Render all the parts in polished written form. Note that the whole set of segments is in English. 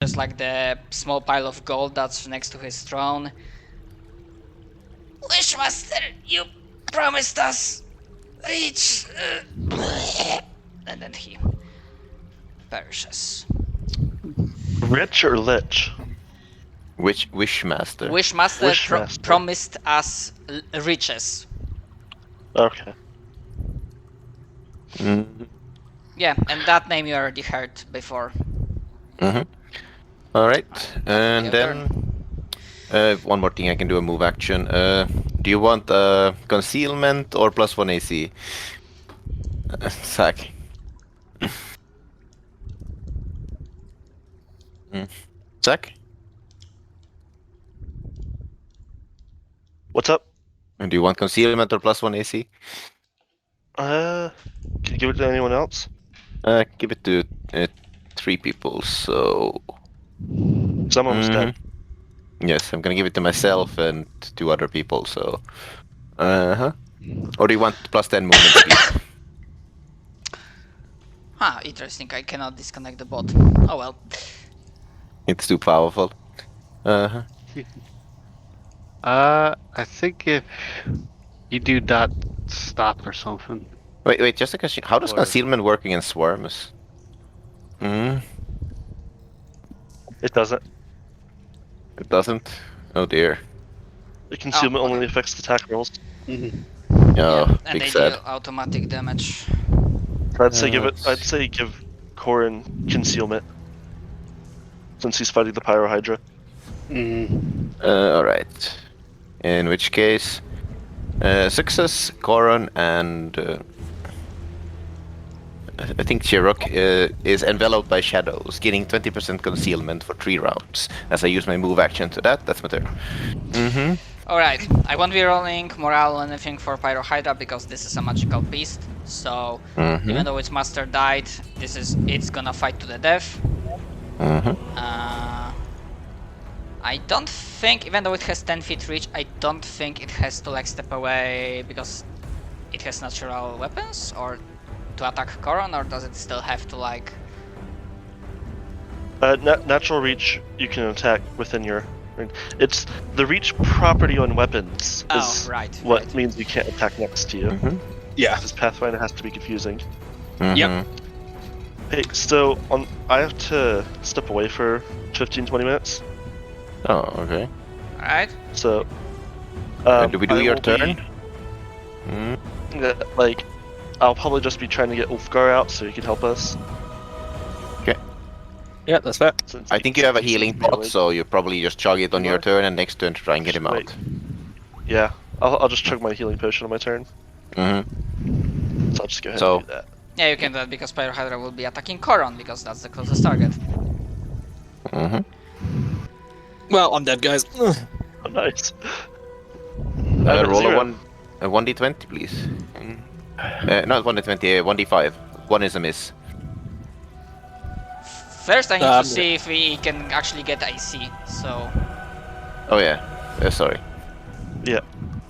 Just like the small pile of gold that's next to his throne. Wishmaster, you promised us reach. And then he perishes. Rich or lich? Wishmaster. Wishmaster promised us riches. Okay. Mm-hmm. Yeah, and that name you already heard before. Alright, and Your then one more thing, I can do a move action. Do you want concealment or +1 AC? Zach. Zach? What's up? Do you want concealment or +1 AC? Can you give it to anyone else? Give it to 3 people, so... Someone was dead. Yes, I'm gonna give it to myself and 2 other people, so... Or do you want +10 movement speed? Interesting, I cannot disconnect the bot. Oh well. It's too powerful. I think if you do that stop or something. Wait, just a question. How does Or- concealment work against swarms? It doesn't. It doesn't? Oh dear. The concealment okay. only affects attack rolls. Oh, And big they sad. deal automatic damage. I'd say give Corin concealment. Since he's fighting the Pyro Hydra. Alright. In which case, success, Coron, and I think Chirok is enveloped by shadows, gaining 20% concealment for 3 rounds. As I use my move action to that, that's my turn. Alright, I won't be rolling morale or anything for Pyro Hydra because this is a magical beast. So even though its master died, it's gonna fight to the death. I don't think, even though it has 10 feet reach, I don't think it has to like step away because it has natural weapons or to attack Coron, or does it still have to like... Natural reach, you can attack within your... It's the reach property on weapons is what means you can't attack next to you. Yeah. Because Pathfinder has to be confusing. Yep. Hey, so I have to step away for 15-20 minutes. Oh, okay. Alright. So... do we do I your will turn? Like, I'll probably just be trying to get Ulfgar out so he can help us. Yeah, that's fair. Since I he think you have a seems to healing be pot, awake. so you probably just chug it on your turn, and next turn to try and get him out. Wait. Yeah, I'll just chug my healing potion on my turn. So I'll just go ahead and do that. Yeah, you can do that because Pyro Hydra will be attacking Coron because that's the closest target. Well, I'm dead, guys. Oh, nice. Roll Zero. a 1d20, please. Not 1d20, 1d5. 1 is a miss. First I need to see if we can actually get AC, so... Oh yeah, sorry. Yeah.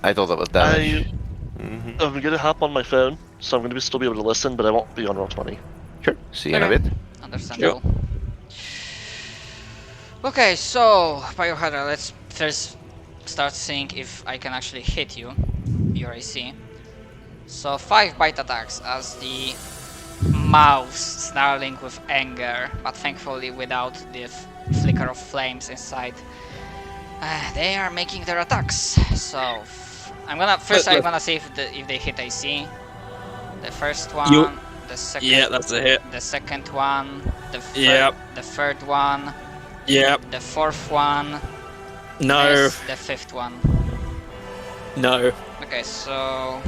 I thought that was damage. I'm gonna hop on my phone, so I'm gonna still be able to listen, but I won't be on Roll20. Sure, see you in a Okay. bit. Understandable. Okay, so Pyro Hydra, let's first start seeing if I can actually hit you, your AC. So 5 bite attacks as the mouth snarling with anger, but thankfully without the flicker of flames inside. They are making their attacks. So I'm gonna see if they hit AC. The first one, the second. Yeah, that's a hit. The second one, the third one. Yep. The fourth one. No. Yes, the fifth one. No. Okay, so...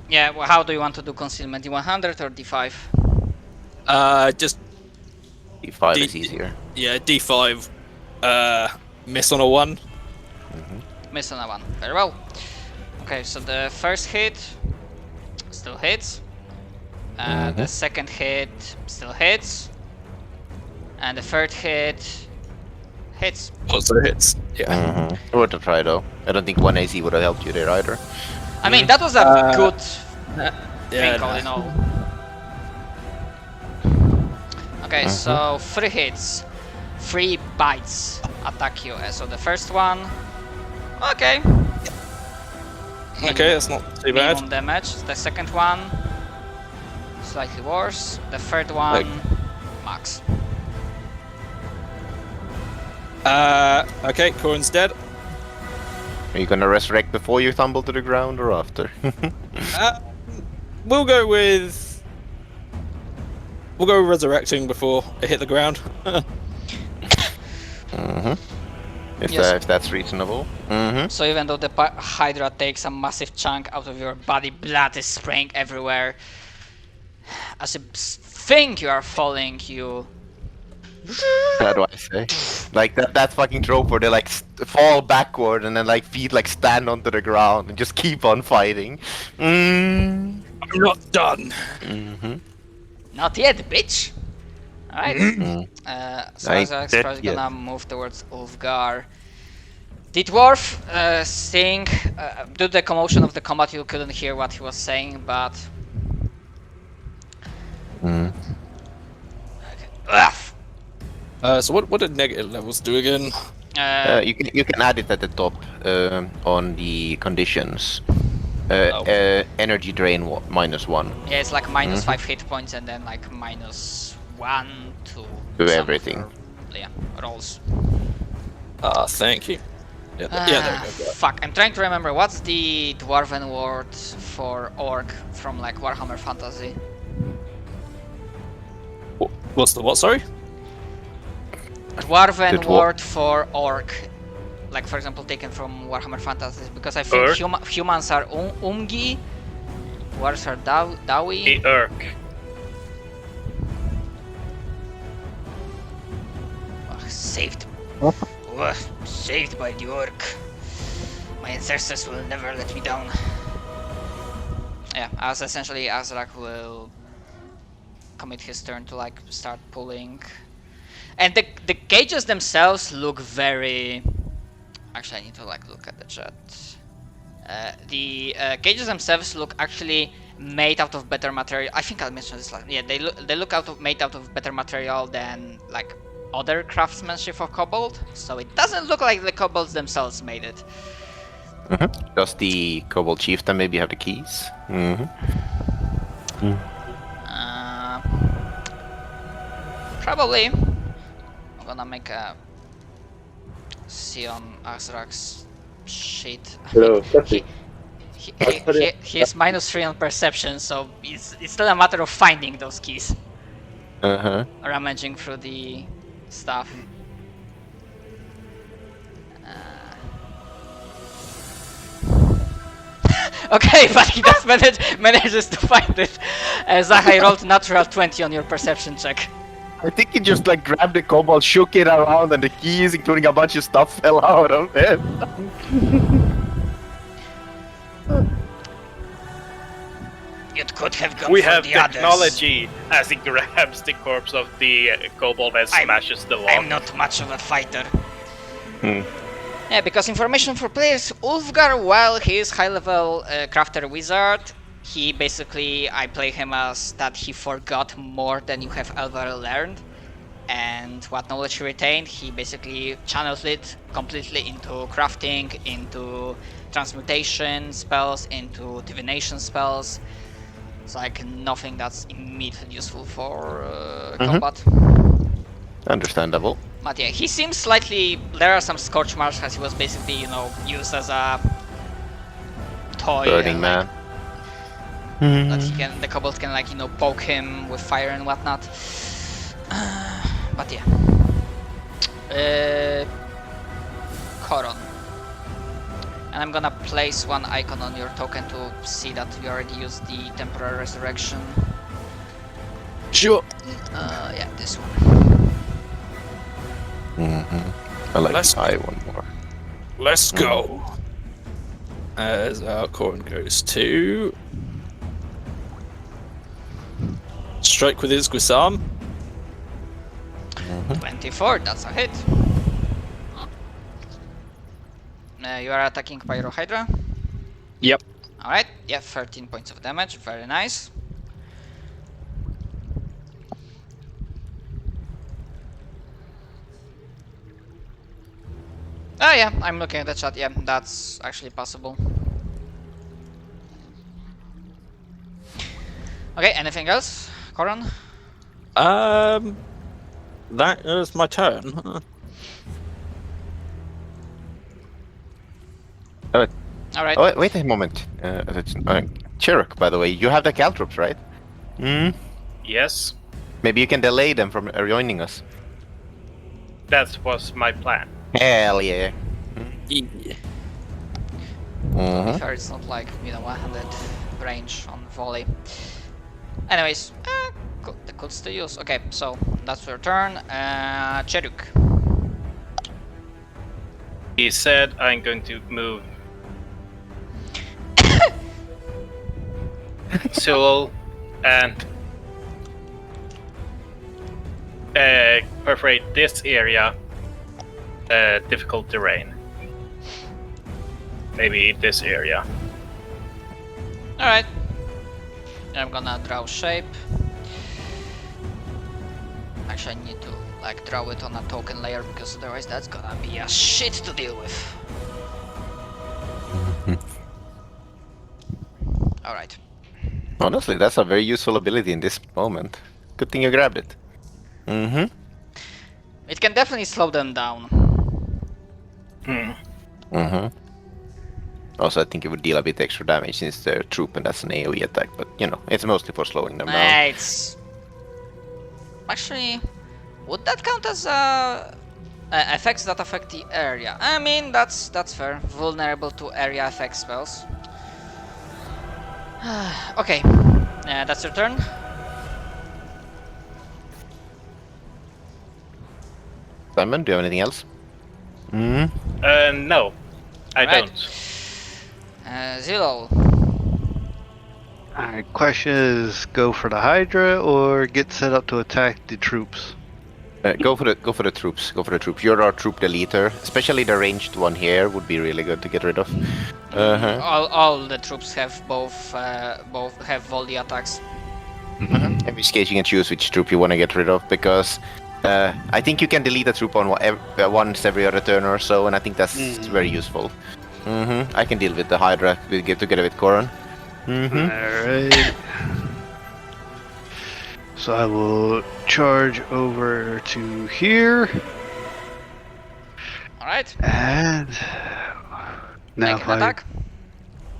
yeah, well, how do you want to do concealment? D100 or D5? Just... D5 is easier. Yeah, D5. Miss on a 1. Miss on a 1. Very well. Okay, so the first hit still hits. The second hit still hits. And the third hit hits. Also hits. Yeah. Worth a try though. I don't think 1 AC would have helped you there either. I mean, that was a good Yeah. thing all in all. Okay, so 3 hits, 3 bites attack you. So the first one, okay. Okay, that's not too bad. Minimum damage. The second one, slightly worse. The third one, max. Okay, Corin's dead. Are you gonna resurrect before you tumble to the ground or after? We'll go with resurrecting before it hit the ground. If that's reasonable. So even though the Hydra takes a massive chunk out of your body, blood is spraying everywhere. As you think you are falling, you... How do I say? Like that fucking trope where they like fall backward and then like feet like stand onto the ground and just keep on fighting. I'm not done. Not yet, bitch! Alright. So Azrax is probably gonna move towards Ulfgar. The dwarf, seeing... due to the commotion of the combat, you couldn't hear what he was saying, but... Okay. Ugh. So what did negative levels do again? You can add it at the top on the conditions. Energy drain -1. Yeah, it's like minus 5 hit points and then like -1 to everything. Yeah, rolls. Thank you. Yeah, there we go. Fuck, I'm trying to remember what's the dwarven word for orc from like Warhammer Fantasy. What's the what? Sorry. Dwarven word for orc, like for example taken from Warhammer Fantasy, because I think humans are umgi, dwarves are dawi. The Urk. Saved. Saved by the orc. My ancestors will never let me down. Yeah, as essentially Azrak will commit his turn to like start pulling. And the cages themselves look very... Actually, I need to like look at the chat. The cages themselves look actually made out of better material. I think I mentioned this last. Yeah, they look made out of better material than like other craftsmanship of kobold. So it doesn't look like the kobolds themselves made it. Does the kobold chieftain maybe have the keys? Probably. I'm gonna make a see on Azrak's sheet. Hello, He is -3 on perception, so it's still a matter of finding those keys. Rummaging through the stuff. Okay, but he does manages to find it. Zachai rolled natural 20 on your perception check. I think he just like grabbed the kobold, shook it around, and the keys, including a bunch of stuff, fell out of it. It could have gone We for have the technology as he grabs the corpse of the kobold and smashes the wall. I'm not much of a fighter. Yeah, because information for players, Ulfgar, while he is high-level crafter wizard, he basically, I play him as that he forgot more than you have ever learned. And what knowledge he retained, he basically channels it completely into crafting, into transmutation spells, into divination spells. It's like nothing that's immediately useful for combat. Understandable. But yeah, he seems slightly... There are some scorch marks as he was basically, you know, used as a toy. Burning man. That he can, the kobold can like, you know, poke him with fire and whatnot. But yeah. Coron. And I'm gonna place one icon on your token to see that you already used the temporary resurrection. Sure. Yeah, this one. I like the eye one more. Let's go. As our Corin goes to strike with his Guisarm. 24, that's a hit. You are attacking Pyro Hydra? Yep. Alright, yeah, 13 points of damage, very nice. Oh yeah, I'm looking at the chat. Yeah, that's actually possible. Okay, anything else, Coron? That is my turn. Alright. Oh, wait a moment. Chirrut, by the way, you have the caltrops, right? Hmm. Yes, Maybe you can delay them from joining us. that was my plan. Hell yeah. Yeah. To be fair, it's not like, you know, 100 range on volley. Anyways, could still use. Okay, so that's your turn. Chirrut. He said I'm going to move Sewell and perforate this area. Difficult terrain. Maybe this area. Alright. I'm gonna draw shape. Actually, I need to like draw it on a token layer because otherwise that's gonna be a shit to deal with. Alright. Honestly, that's a very useful ability in this moment. Good thing you grabbed it. Mm-hmm. It can definitely slow them down. Mm-hmm. Also, I think it would deal a bit extra damage since they're troop and that's an AoE attack, but you know, it's mostly for slowing them down. It's actually, would that count as effects that affect the area? I mean, that's fair. Vulnerable to area effect spells. Okay, that's your turn. Simon, do you have anything else? No, I Alright. don't. Zillow. Alright, question is go for the Hydra or get set up to attack the troops? Go for the troops. Go for the troops. You're our troop deleter. Especially the ranged one here would be really good to get rid of. All the troops have both have volley attacks. In which case you can choose which troop you want to get rid of because I think you can delete a troop on once every other turn or so, and I think that's very useful. I can deal with the Hydra together with Coron. Alright. So I will charge over to here. Alright. And now Make an attack.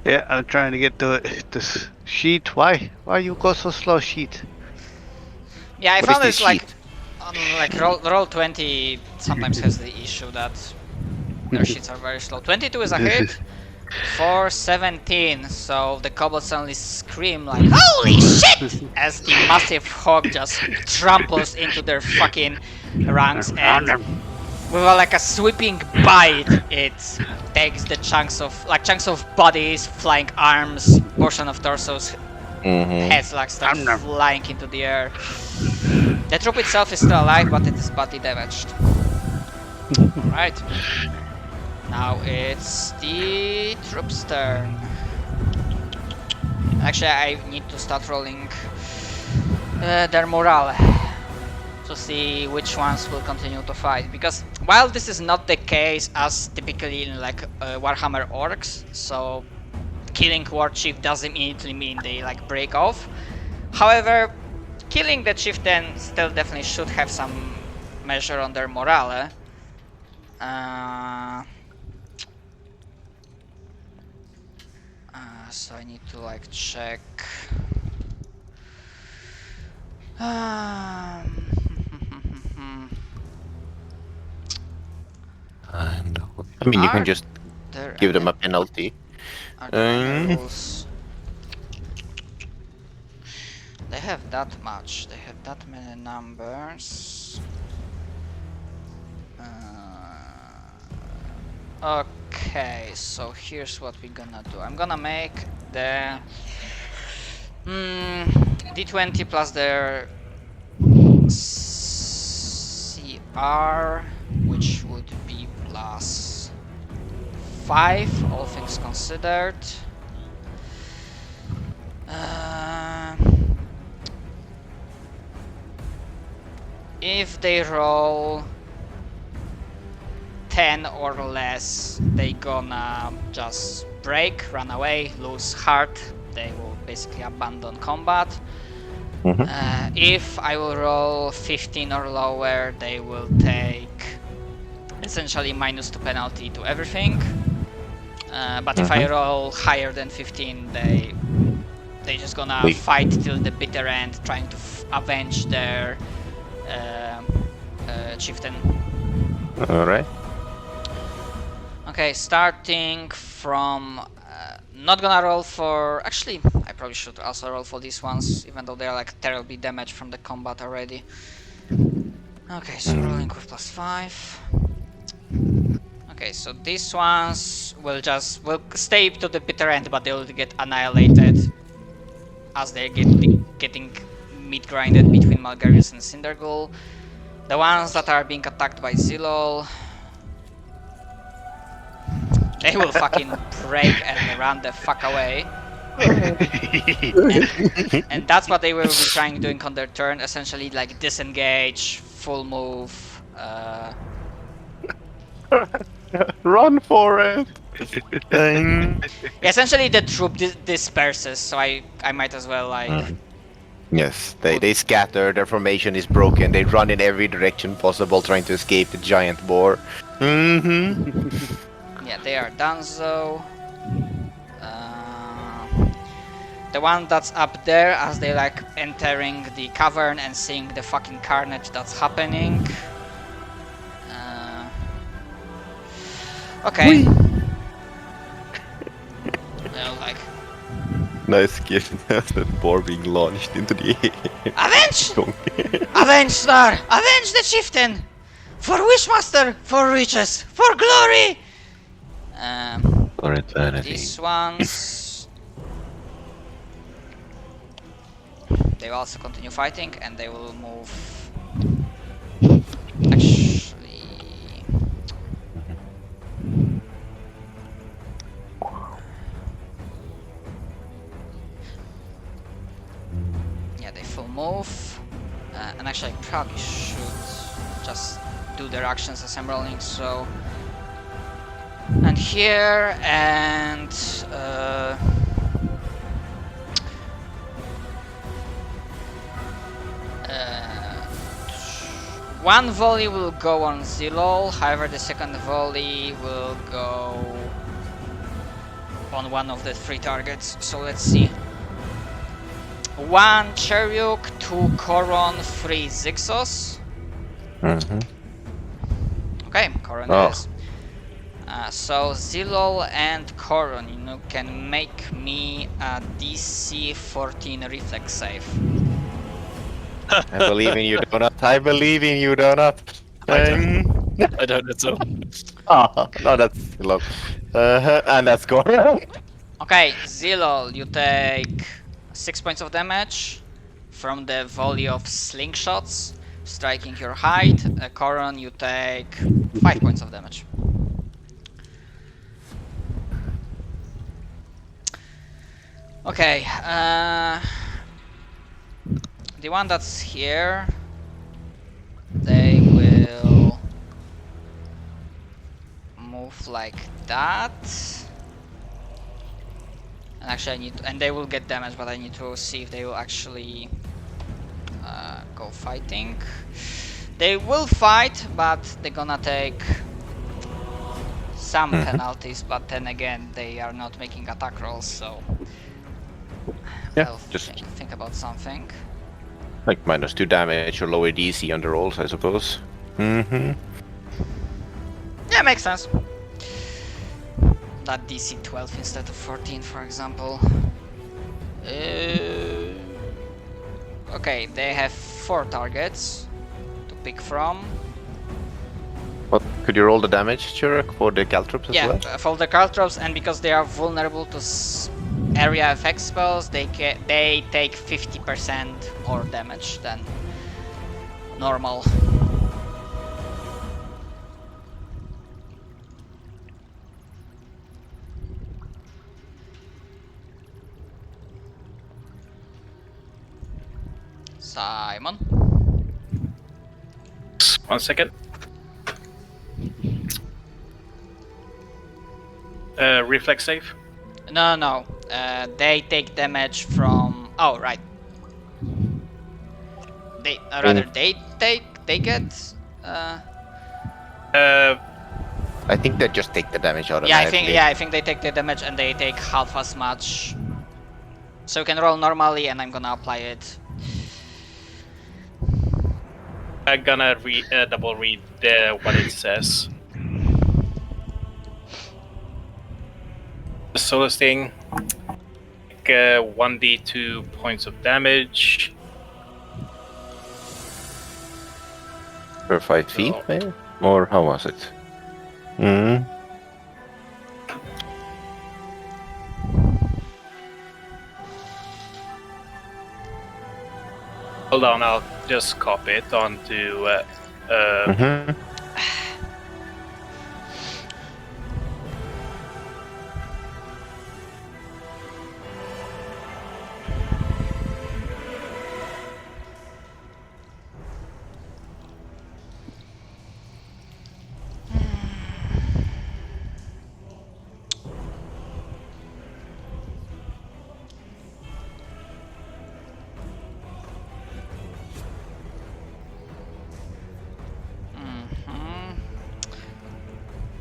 Yeah, I'm trying to get to this sheet. Why you go so slow, sheet? Yeah, I What found is it's this like roll 20 sometimes has the issue that their sheets are very slow. 22 is a hit. For 17, so the kobolds suddenly scream like "Holy shit!" as the massive hog just tramples into their fucking ranks, and with a sweeping bite, it takes the chunks of bodies, flying arms, portion of torsos, heads start flying into the air. The troop itself is still alive, but it is badly damaged. Alright. Now it's the troops' turn. Actually, I need to start rolling their morale to see which ones will continue to fight. Because while this is not the case as typically in Warhammer orcs, so killing War Chief doesn't immediately mean they break off. However, killing the chieftain still definitely should have some measure on their morale. So I need to check. I mean, you can just give them a penalty. Rules. They have that much. They have that many numbers. Okay, so here's what we're gonna do. I'm gonna make the D20 plus their CR, which would be plus 5, all things considered. If they roll 10 or less, they gonna just break, run away, lose heart. They will basically abandon combat. If I will roll 15 or lower, they will take essentially -2 penalty to everything. But if I roll higher than 15, they just gonna fight till the bitter end, trying to avenge their chieftain. Alright. Okay, starting from... not gonna roll for... Actually, I probably should also roll for these ones, even though they're like terribly damaged from the combat already. Okay, so rolling with +5. Okay, so these ones will stay to the bitter end, but they'll get annihilated as they're getting meat grinded between Malgarius and Cinderghoul. The ones that are being attacked by Zilol, they will fucking break and run the fuck away. and that's what they will be trying doing on their turn, essentially like disengage, full move. Run for it! Essentially the troop disperses, so I might as well like... Yes, they scatter, their formation is broken, they run in every direction possible trying to escape the giant boar. Yeah, they are donezo. The one that's up there, as they like entering the cavern and seeing the fucking carnage that's happening. Okay. Like... Nice gift, that boar being launched into the air. Avenge! Avenge, Star! Avenge the chieftain! For Wishmaster! For riches! For glory! For eternity. These ones... they will also continue fighting, and they will move... Actually... yeah, they full move. And actually I probably should just do their actions as I'm rolling, so... And here, and... one volley will go on Zilol, however the second volley will go on one of the 3 targets, so let's see. 1 Cheryuk, 2 Koron, 3 Zixos. Okay, Koron it is. So Zilol and Koron, you can make me a DC 14 reflex save. I believe in you, Donut. I believe in you, Donut. I don't know so. Oh, no, that's Zilol. And that's Koron. Okay, Zilol, you take 6 points of damage from the volley of slingshots striking your height. Koron, you take 5 points of damage. Okay, the one that's here, they will move like that. And actually and they will get damaged, but I need to see if they will actually go fighting. They will fight, but they're gonna take some penalties, but then again, they are not making attack rolls, so yeah, I'll just think about something. Like -2 damage or lower DC on the rolls, I suppose. Yeah, makes sense. That DC 12 instead of 14, for example. Okay, they have 4 targets to pick from. What, could you roll the damage, Churuk, for the Caltrops as well? Yeah, for the Caltrops, and because they are vulnerable to area effect spells, they take 50% more damage than normal. Simon? 1 second. Reflex save? No. They take damage from. Oh, right. They rather they get. I think they just take the damage Yeah, automatically. I think they take the damage and they take half as much. So you can roll normally, and I'm gonna apply it. I'm gonna double read what it says. The Solar Sting, 1d2 points of damage. Per 5 feet, maybe? Or how was it? Hmm. Hold on, I'll just copy it onto. Mm-hmm.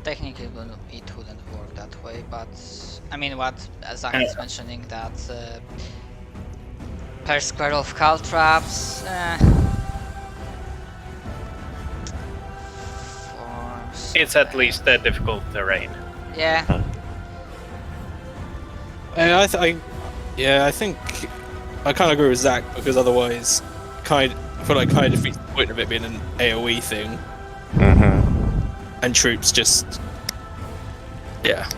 Technically, it wouldn't work that way, but I mean, what Zach is mentioning that per square of caltraps. It's at least a difficult terrain. Yeah. I think I kind of agree with Zach because otherwise, I feel like kind of defeats the point of it being an AOE thing. Mm-hmm. And troops just. Yeah.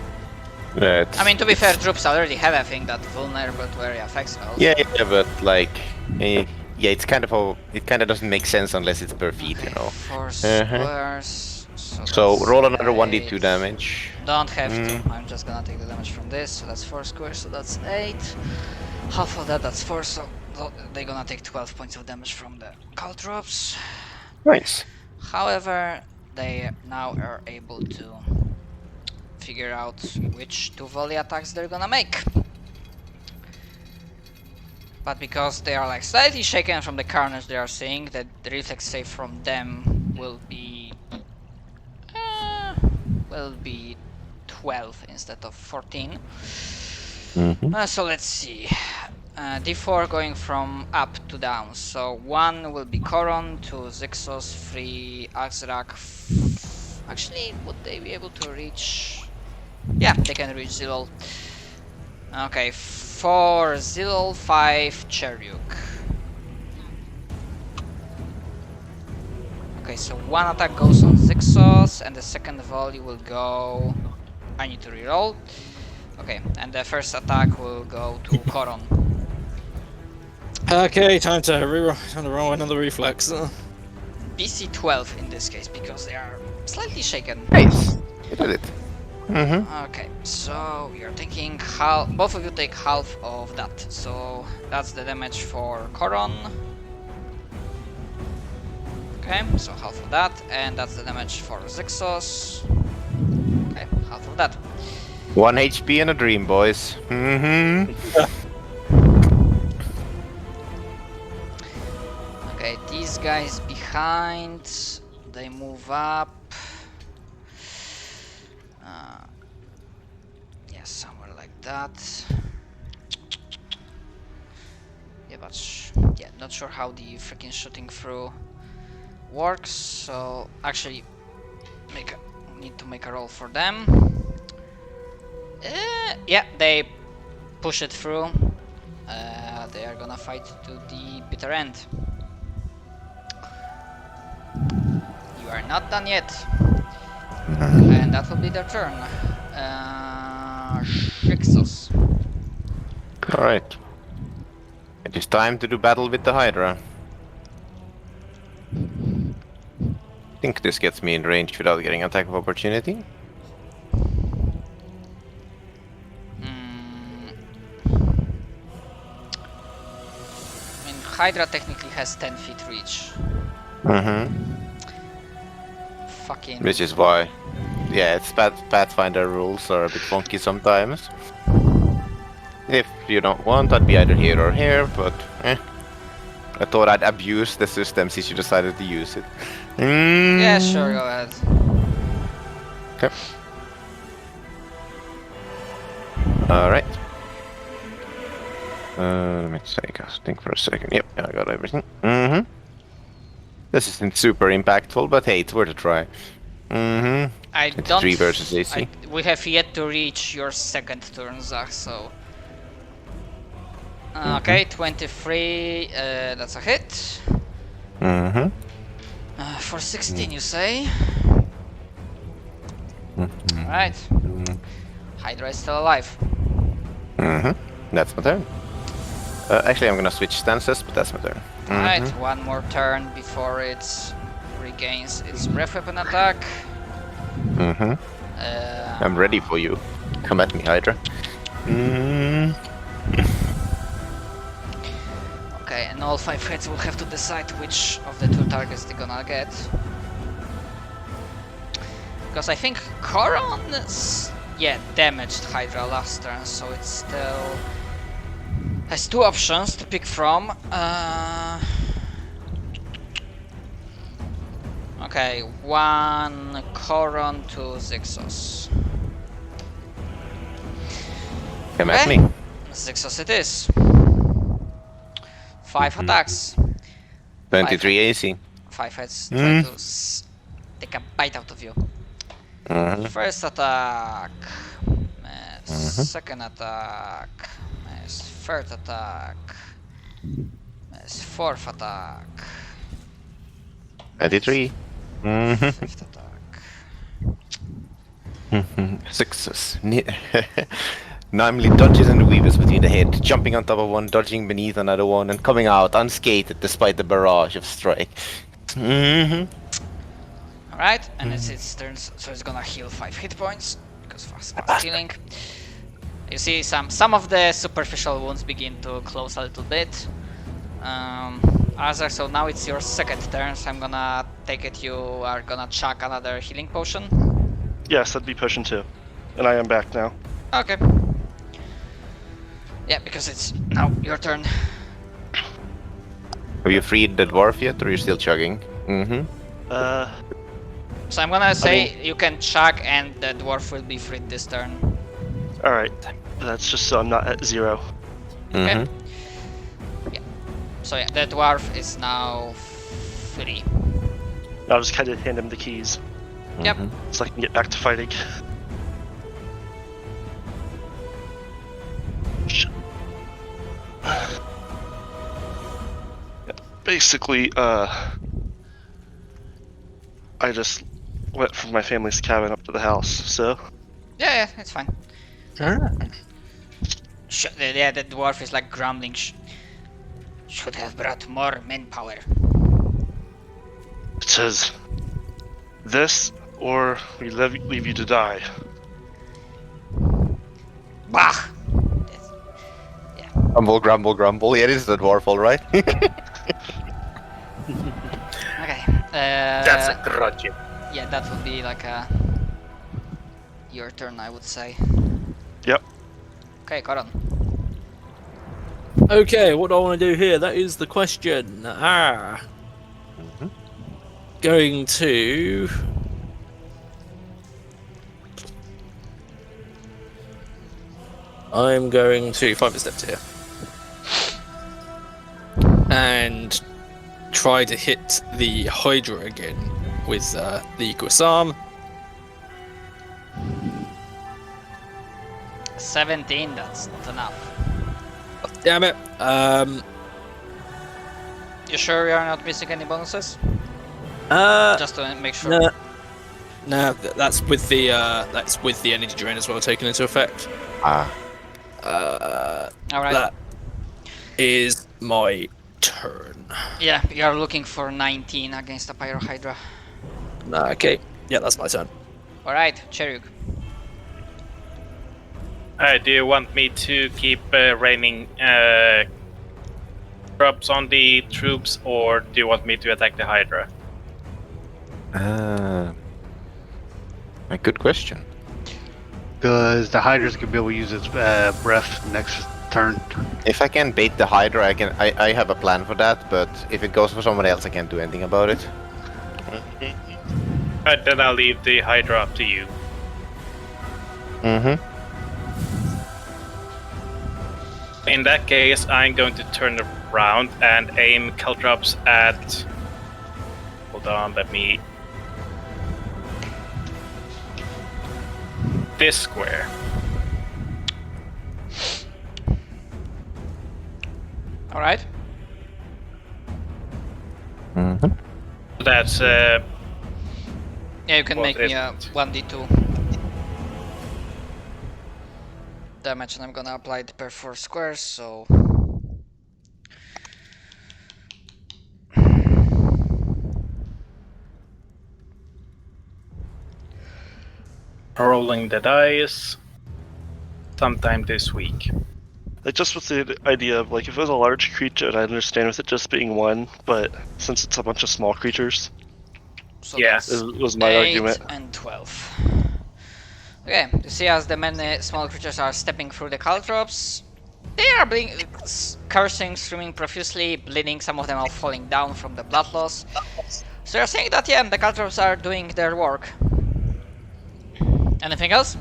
I mean, to be fair, troops already have a thing that vulnerable to area effects spells. Yeah, but like, yeah, it kind of doesn't make sense unless it's per feet, you know. 4 squares. So roll another 8. 1d2 damage. Don't have to. I'm just gonna take the damage from this. So that's 4 squares. So that's 8. Half of that's 4. So they're gonna take 12 points of damage from the caltrops. Nice. However, they now are able to figure out which 2 volley attacks they're gonna make. But because they are like slightly shaken from the carnage they are seeing, that the reflex save from them will be 12 instead of 14. Mm-hmm. So let's see. D4 going from up to down. So 1 will be Koron, 2 Zixos, 3 Axrak. Actually, would they be able to reach? Yeah, they can reach Zilol. Okay, 4 Zilol, 5 Cheryuk. Okay, so 1 attack goes on Zixos, and the second volley will go. I need to reroll. Okay, and the first attack will go to Koron. Okay, time to roll another reflex. BC 12 in this case because they are slightly shaken. Nice. You did it. Mm-hmm. Okay, so you're taking both of you take half of that. So that's the damage for Koron. Okay, so half of that, and that's the damage for Zixos. Okay, half of that. 1 HP and a dream, boys. Mm-hmm. Okay, these guys behind, they move up. Yeah, somewhere like that. Yeah, but yeah, not sure how the freaking shooting through works. So actually, need to make a roll for them. Yeah, they push it through. They are gonna fight to the bitter end. You are not done yet. And that will be their turn. Shrixos. Alright. It is time to do battle with the Hydra. I think this gets me in range without getting attack of opportunity. I mean, Hydra technically has 10 feet reach. Mm-hmm. Fucking. Which is why. yeah, it's Pathfinder rules are a bit funky sometimes. If you don't want, I'd be either here or here, but I thought I'd abuse the system since you decided to use it. Yeah, sure, go ahead. Okay. Alright. Let me think for a second. Yep, I got everything. This isn't super impactful, but hey, it's worth a try. I It's don't. 3 versus AC. We have yet to reach your second turn, Zach, so. Okay, 23. That's a hit. For 16, you say? Alright. Hydra is still alive. That's my turn. Actually, I'm gonna switch stances, but that's my turn. Alright, one more turn before it regains its breath weapon attack. I'm ready for you. Come at me, Hydra. Okay, and all 5 heads will have to decide which of the 2 targets they're gonna get. Because I think Coron damaged Hydra last turn, so it still has 2 options to pick from. Okay, 1 Coron, 2 Zixos. Come at me. Zixos it is. 5 attacks. 23 AC. 5 heads try to take a bite out of you. First attack. Second attack. Third attack. Fourth attack. 23. Fifth attack. Success. Namely, dodges and weaves between the head, jumping on top of one, dodging beneath another one, and coming out unscathed despite the barrage of strike. Alright, and it's its turn, so it's gonna heal 5 hit points because fast healing. You see some of the superficial wounds begin to close a little bit. Azar, so now it's your second turn, so I'm gonna take it you are gonna chuck another healing potion. Yes, that'd be potion 2. And I am back now. Okay. Yeah, because it's now your turn. Have you freed the dwarf yet, or are you still chugging? So I'm gonna say you can chug and the dwarf will be freed this turn. Alright. That's just so I'm not at 0. Okay. Yeah. So yeah, the dwarf is now free. I'll just kind of hand him the keys Yep. so I can get back to fighting. Basically, I just went from my family's cabin up to the house, so... Yeah, it's fine. Yeah, the dwarf is like grumbling. Should have brought more manpower. It says, this, or we leave you to die. Bah! Grumble, grumble, grumble. Yeah, this is the dwarf, alright. Okay. That's a grudge. Yeah, that would be like your turn, I would say. Yep. Okay, Coron. Okay, what do I want to do here? That is the question. Going to... I'm going to 5 steps here. And try to hit the Hydra again with the Guasam. 17, that's not enough. Damn it. You sure you are not missing any bonuses? Just to make sure. No, that's with the energy drain as well taken into effect. Alright. That is my turn. Yeah, you are looking for 19 against the Pyrohydra. Okay. Yeah, that's my turn. Alright, Cheruk. Do you want me to keep raining drops on the troops, or do you want me to attack the Hydra? A good question. Because the Hydra's gonna be able to use its breath next turn. If I can bait the Hydra, I have a plan for that, but if it goes for someone else, I can't do anything about it. Then I'll leave the Hydra up to you. Mm-hmm. In that case, I'm going to turn around and aim caltrops at... Hold on, let me... This square. Alright. Mm-hmm. That's Yeah, you can What make me is a it? 1d2 damage, and I'm gonna apply it per 4 squares, so... rolling the dice sometime this week. Like just with the idea of like if it was a large creature, and I understand with it just being one, but since it's a bunch of small creatures, So Yeah. that's was my 8 argument. and 12. Okay, you see as the many small creatures are stepping through the caltrops, they are cursing, screaming profusely, bleeding, some of them are falling down from the blood loss. So you're saying that, yeah, the caltrops are doing their work. Anything else?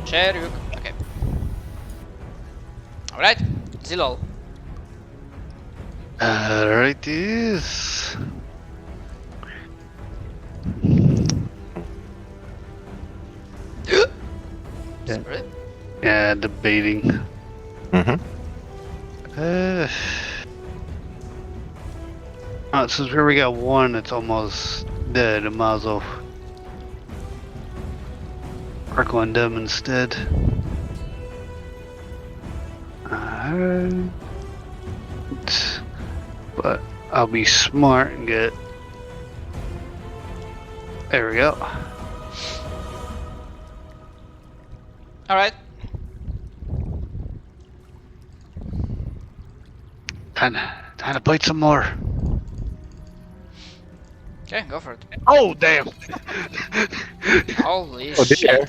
Cheruk. Okay. Alright, Zilol. Right is. Spirit. Yeah, debating. Mm-hmm. Since we already got one, it's almost dead. I might as well work on them instead. But I'll be smart and get. There we go. Alright. Time to bite some more. Okay, go for it. Oh damn! Holy Oh, shit.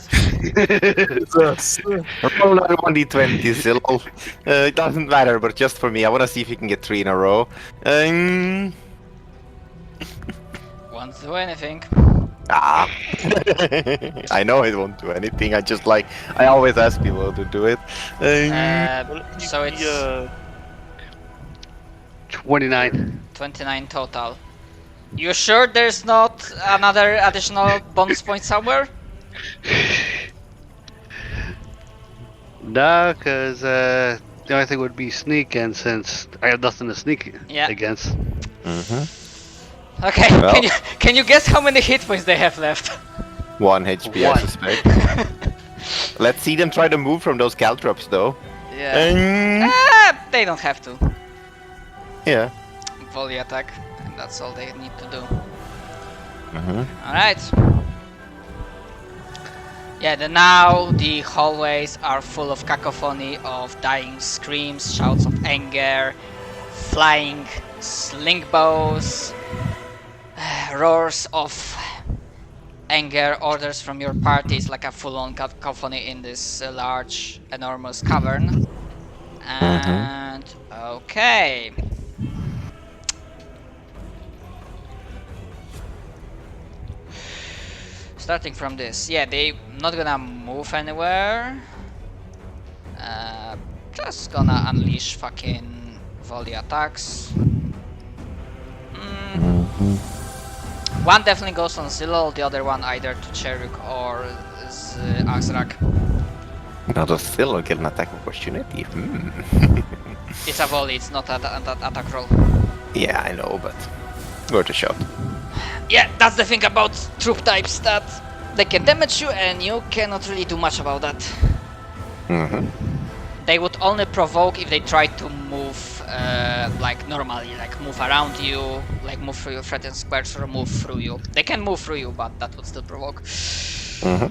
Roll on 1d20 still. It doesn't matter, but just for me, I want to see if you can get 3 in a row. Won't do anything. Ah. I know it won't do anything. I always ask people to do it. So it's 29. 29 total. You sure there's not another additional bonus point somewhere? Nah, cause the only thing would be sneak, and since I have nothing to sneak against. Mm-hmm. Okay, Well. can you guess how many hit points they have left? 1 HP, I suspect. Let's see them try to move from those caltrops, though. Yeah. They don't have to. Yeah. Volley attack, and that's all they need to do. Mm-hmm. Alright. Yeah, now the hallways are full of cacophony of dying screams, shouts of anger, flying sling bows, roars of anger, orders from your party. It's like a full-on cacophony in this large, enormous cavern. And okay. Starting from this, yeah, they not gonna move anywhere. Just gonna unleash fucking volley attacks. One definitely goes on Zilol, the other one either to Cheruk or Azrak. Now the still get an attack opportunity. It's a volley, it's not an attack roll. Yeah, I know, but worth a shot. Yeah, that's the thing about troop types, that they can damage you and you cannot really do much about that. Mm-hmm. They would only provoke if they try to move like normally, like move around you, like move through your threatened squares or move through you. They can move through you, but that would still provoke.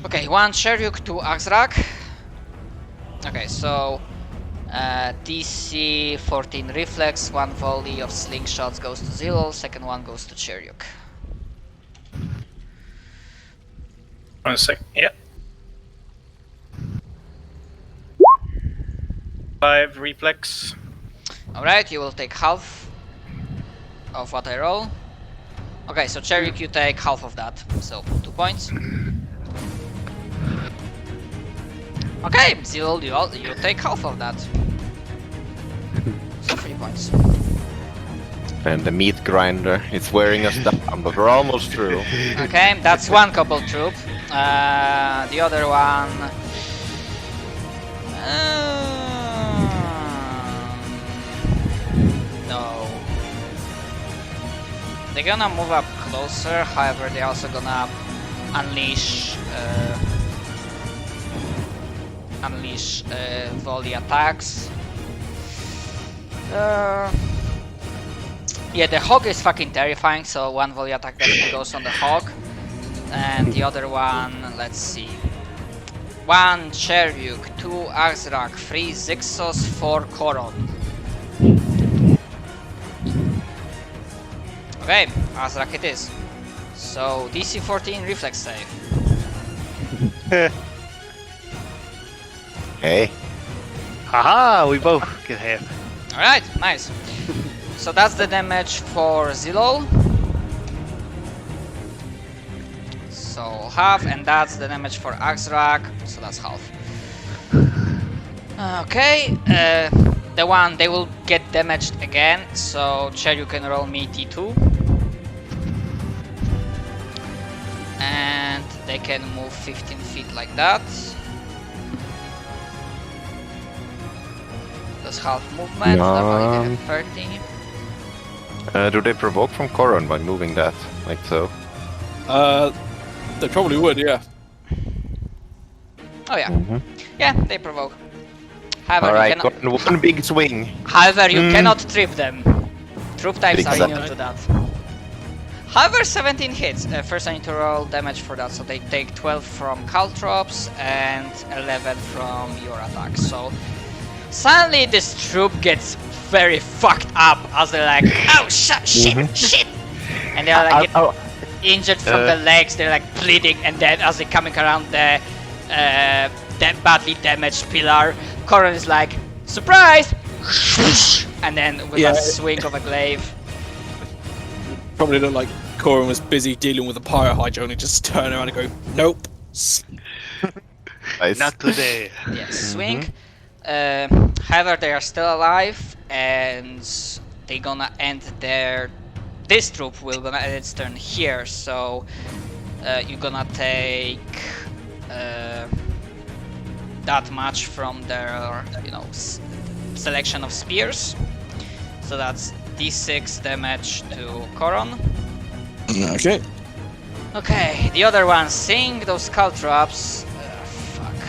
Okay, one Cheruk to Azrak. Okay, so DC 14 reflex, 1 volley of slingshots goes to Zilol, second one goes to Cheryuk. 1 sec. Yeah. 5 reflex. Alright, you will take half of what I roll. Okay, so Cheryuk, you take half of that, so 2 points. Okay, Zilol, you take half of that. So 3 points. And the meat grinder, it's wearing us down, but we're almost through. Okay, that's one couple troop. The other one... no. They're gonna move up closer, however they're also gonna unleash volley attacks. Yeah, the hog is fucking terrifying, so 1 volley attack definitely goes on the hog. And the other one, let's see. 1 Cheryuk, 2 Azrak, 3 Zixos, 4 Koron. Okay, Azrak it is. So DC 14 reflex save. Hey. Haha, we both get half. Alright, nice. So that's the damage for Zilol. So half, and that's the damage for Azrak, so that's half. Okay, the one, they will get damaged again, so Cher, you can roll me T2. And they can move 15 feet like that. That's half movement, normally they have 30. Do they provoke from Koron by moving that, like so? They probably would, yeah. Oh yeah, yeah, they provoke. However, Alright, you cannot... one big swing. However, you cannot trip them. Troop types are immune to that. However, 17 hits. First I need to roll damage for that, so they take 12 from Caltrops and 11 from your attack. So suddenly this troop gets very fucked up as they're like, oh shit, and they're like injured from the legs. They're like bleeding, and then as they're coming around the badly damaged pillar, Koron is like, surprise! And then with a swing of a glaive. Probably looked like Koron was busy dealing with a pyro hydra and he just turned around and go, nope. Nice. Not today. Yeah, swing. However, they are still alive, and they're gonna end their... This troop will gonna end its turn here, so you're gonna take that much from their, selection of spears. So that's D6 damage to Koron. Okay. Okay, the other one, seeing those caltrops. Fuck.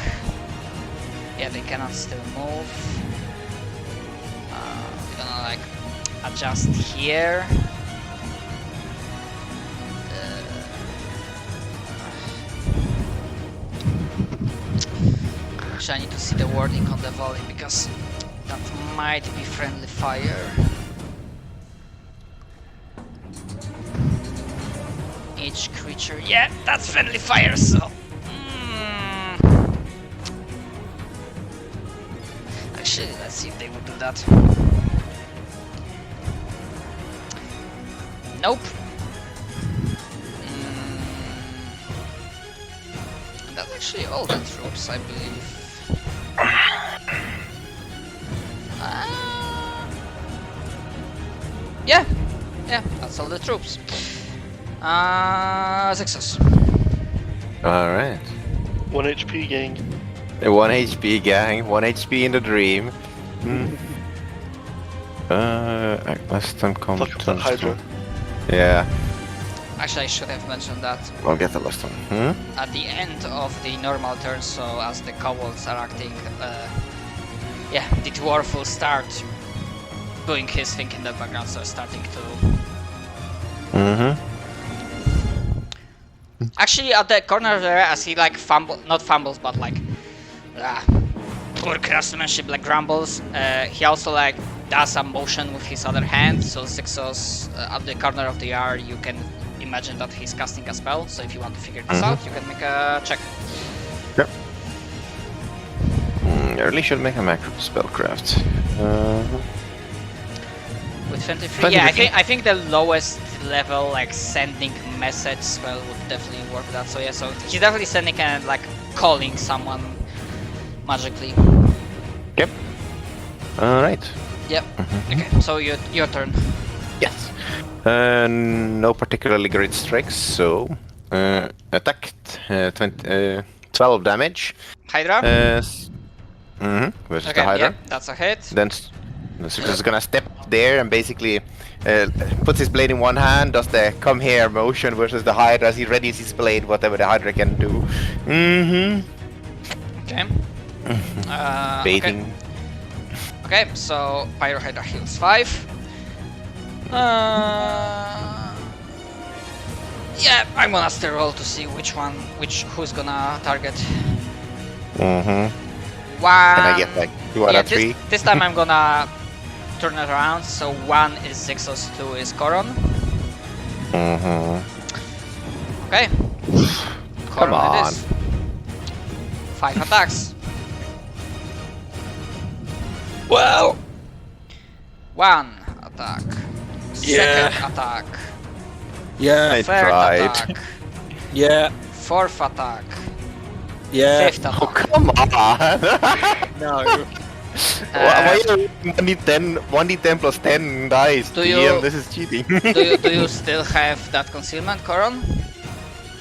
Yeah, they cannot still move. We're gonna like adjust here. Actually, I need to see the wording on the volley because that might be friendly fire. Each creature, yeah, that's friendly fire, so... Actually, let's see if they would do that. Nope. And that's actually all the troops, I believe. Yeah, that's all the troops. Success. Alright. 1 HP gang. 1 HP gang, 1 HP in the dream. Less than Fuck up that Hydra. Yeah, Actually, I should have mentioned that I'll get the last one. at the end of the normal turn, so as the kobolds are acting, yeah, the dwarf will start doing his thing in the background, so starting to... Actually, at the corner there, as he like not fumbles, but like poor craftsmanship like grumbles. He also like does a motion with his other hand, so Zixos at the corner of the R you can imagine that he's casting a spell, so if you want to figure this out you can make a check. Yep. I really should make a macro spellcraft. With 23, yeah, I think the lowest level like sending message spell would definitely work with that. So yeah, so he's definitely sending and like calling someone magically. Yep. Alright. Yep. Okay, so your turn. Yes. No particularly great strikes, so attacked 12 damage. Hydra? Versus Okay, the Hydra. yeah, that's a hit. Then Sucrose is gonna step up there and basically puts his blade in one hand, does the come here motion versus the Hydra as he readies his blade, whatever the Hydra can do. Okay. Baiting. Okay, so Pyro Hydra heals 5. Yeah, I'm gonna still roll to see who's gonna target. One. Can I get like 2 out of 3? This time I'm gonna turn it around. So 1 is Zixos, 2 is Coron. Okay. Come on. It is. 5 attacks. Well. 1 attack. Yeah. Second attack. Yeah. I Third tried. attack. Yeah. 4th attack. Yeah. 5th attack. Oh, come on! No. Why are you 1d10 plus 10 dice? Do DM, you- this is cheating. do you still have that concealment, Coron?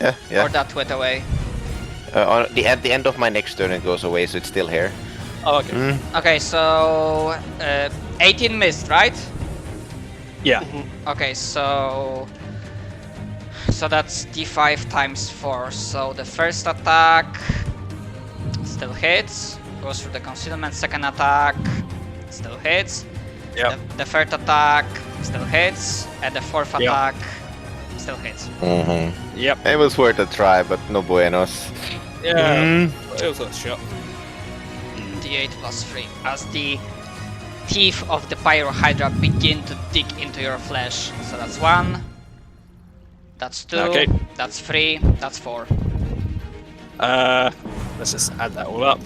yeah. Or that went away? At the end of my next turn it goes away, so it's still here. Oh, okay. Okay, so 18 missed, right? Yeah. Okay, so that's d5 times 4. So the first attack still hits, goes through the concealment. Second attack still hits. Yep. The third attack still hits, and the 4th Yep. attack still hits. Yep. It was worth a try, but no buenos. Yeah. It was a shot. D8 plus 3 as the teeth of the Pyro Hydra begin to dig into your flesh. So that's 1, that's 2, Okay. that's 3, that's 4. Let's just add that all up.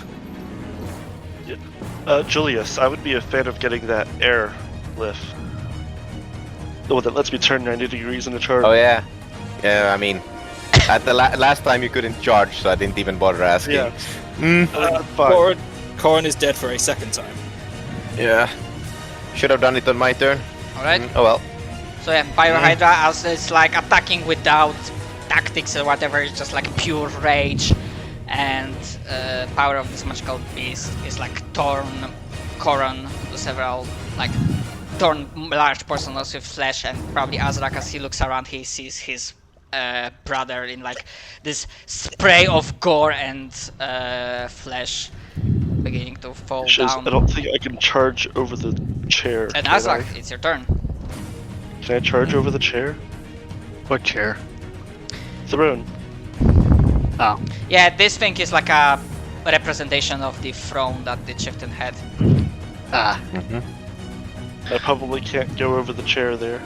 Julius, I would be a fan of getting that air lift. Oh, that lets me turn 90 degrees in a turn. Oh yeah. Yeah, I mean, at the last time you couldn't charge, so I didn't even bother asking. Yeah. Fine. Corin is dead for a second time. Yeah. Should have done it on my turn. Alright? Oh well. So yeah, Pyro Hydra as it's like attacking without tactics or whatever, it's just like pure rage. And power of this magical beast is like torn Coron to several, like torn large portions with flesh, and probably Azrak as he looks around he sees his brother in like this spray of gore and flesh beginning to fall down. I don't think I can charge over the chair. And can Azrak, I? it's your turn. Can I charge over the chair? What chair? Throne. Oh. Yeah, this thing is like a representation of the throne that the chieftain had. Ah. I probably can't go over the chair there.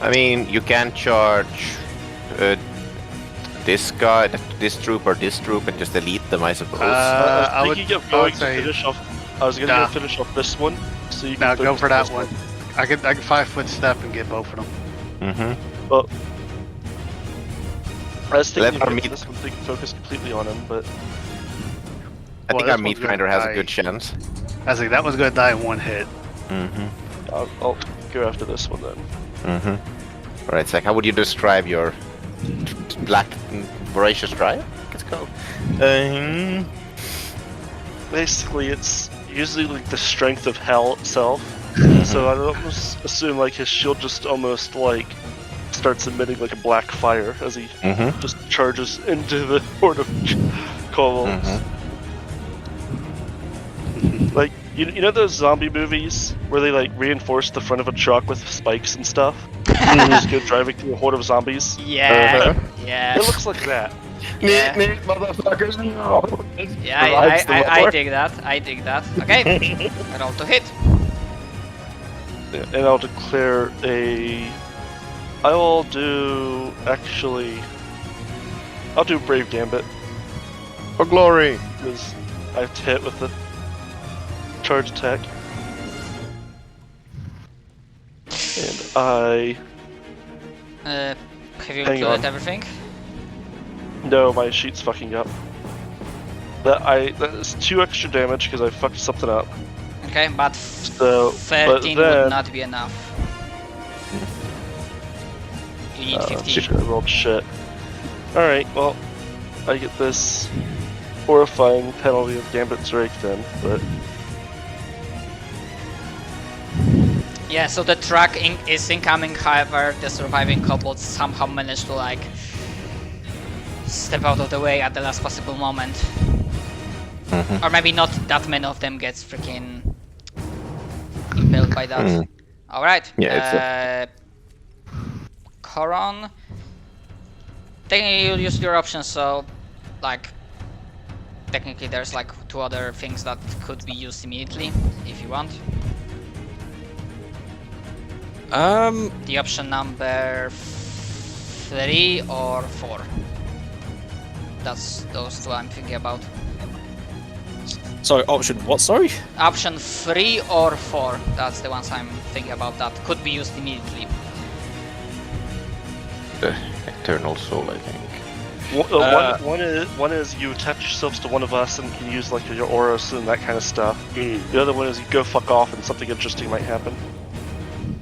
I mean, you can charge this guy, this troop, or this troop, and just delete them, I suppose. I was I thinking would- of I going would to say- finish off. I was gonna Nah. go finish off this one, so you can Now go focus for on that this one. I can 5-foot step and get both of them. Well, I was thinking Let our of meat- this one so you can focus completely on him, but I Well, think our this meat one's gonna grinder has a die. good chance. I was like, that one's gonna die in one hit. I'll go after this one then. Alright, Zach, how would you describe your black voracious drive? Let's go. Basically, it's usually like the strength of hell itself. So I'd almost assume like his shield just almost like starts emitting like a black fire as he just charges into the horde of kobolds. Like you know those zombie movies where they like reinforce the front of a truck with spikes and stuff, and just go driving through a horde of zombies. Yeah, yeah. It looks like that. Yeah. motherfuckers. No. Yeah, I dig that. I dig that. Okay, roll to hit. And I'll declare a. I will do actually. I'll do Brave Gambit For glory. because I have to hit with the charge attack. And I. Have you Hang included on. everything? No, my sheet's fucking up. That is 2 extra damage because I fucked something up. Okay, but So, 13 but then, would not be enough. You need 15. Shit, I rolled shit. Alright, well, I get this horrifying penalty of Gambit's Rake then, but Yeah, so the truck is incoming, however, the surviving kobolds somehow managed to like step out of the way at the last possible moment. Or maybe not that many of them gets freaking impaled by that. Alright, Yeah, Coron. Technically you'll use your options, so like technically there's like 2 other things that could be used immediately if you want. The option number 3 or 4. That's those 2 I'm thinking about. Sorry, option what? Sorry. Option 3 or 4. That's the ones I'm thinking about that could be used immediately. The Eternal Soul, I think. one is you attach yourselves to one of us and can use like your auras and that kind of stuff. The other one is you go fuck off and something interesting might happen.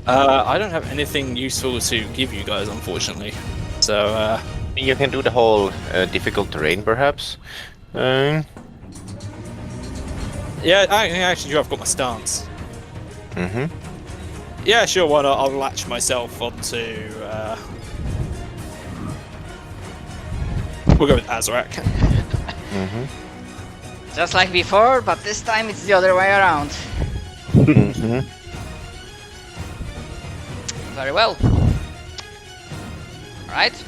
I don't have anything useful to give you guys, unfortunately. So, You can do the whole difficult terrain, perhaps. yeah, I actually do. I've got my stance. Yeah, sure. Why not? I'll latch myself onto. We'll go with Azrak. Just like before, but this time it's the other way around. Very well. Alright.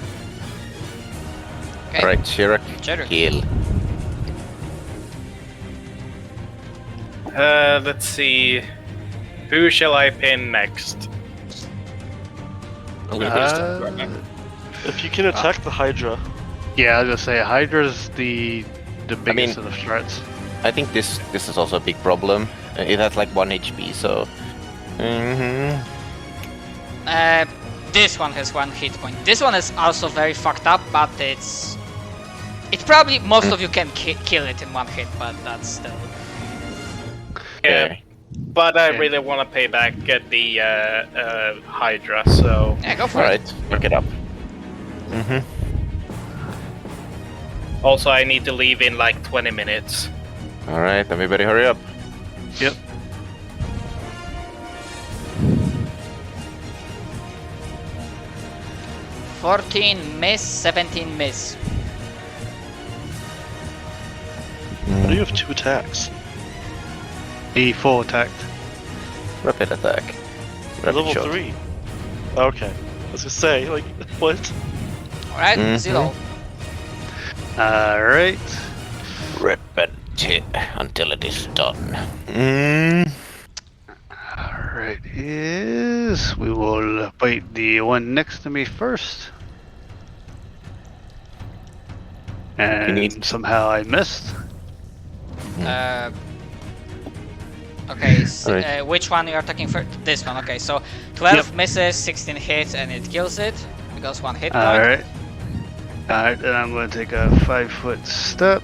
Okay. Right, Shirak. Jerry. Kill. Let's see. Who shall I pin next? I'm gonna put this down right now. If you can attack the Hydra, Yeah, I was gonna say Hydra's the biggest mean- of the threats. I think this is also a big problem. It has like 1 HP, so. This one has 1 hit point. This one is also very fucked up, but it's probably most of you can kill it in 1 hit, but that's still. Yeah, Okay. but I Okay. really want to pay back at the Hydra, so Yeah, go for it. Alright, look it up. also I need to leave in like 20 minutes. Alright, everybody hurry up. Yep. $14 miss, 17 miss. how do you have 2 attacks? He full attacked. Rapid attack. Rapid Level shot. 3. Okay. I was gonna say, like, what? Alright, Zero. Alright. Rapid hit until it is done. Alright, is we will bite the one next to me first. And need- somehow I missed. Okay, Alright. which one you are attacking first? This one, okay, so 12 Yep. misses, 16 hits, and it kills it, because 1 hit point. Alright. Alright, then I'm going to take a 5-foot step.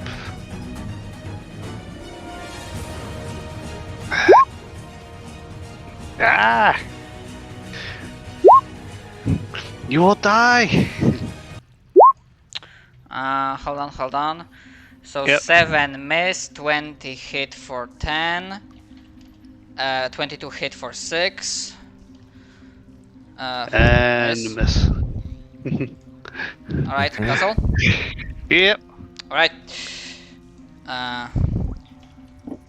Ah! You will die! Hold on. So Yep. 7 miss, 20 hit for 10, 22 hit for 6. And miss. Alright, that's all? Yep. Alright.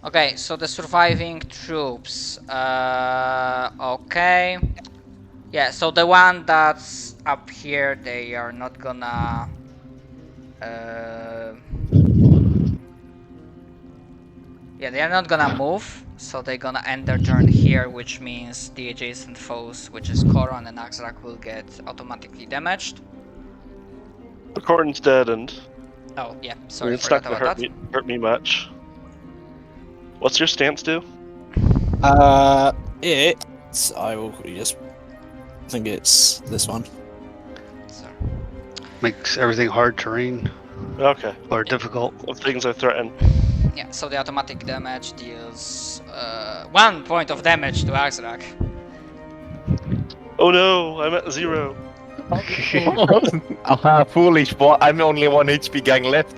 Okay, so the surviving troops. Okay. Yeah, so the one that's up here, they are not gonna Yeah, they are not gonna move, so they're gonna end their turn here, which means the adjacent foes, which is Koron and Axrak, will get automatically damaged. The Corton's dead, and Oh, yeah, I mean, sorry, it's not forgot gonna about that. hurt me much. What's your stance do? I will just. I think it's this one. So, Makes everything hard terrain Okay. or difficult. Of things I threaten. yeah, so the automatic damage deals 1 point of damage to Axrak. Oh no, I'm at 0. Foolish boy. I'm only 1 HP gang left.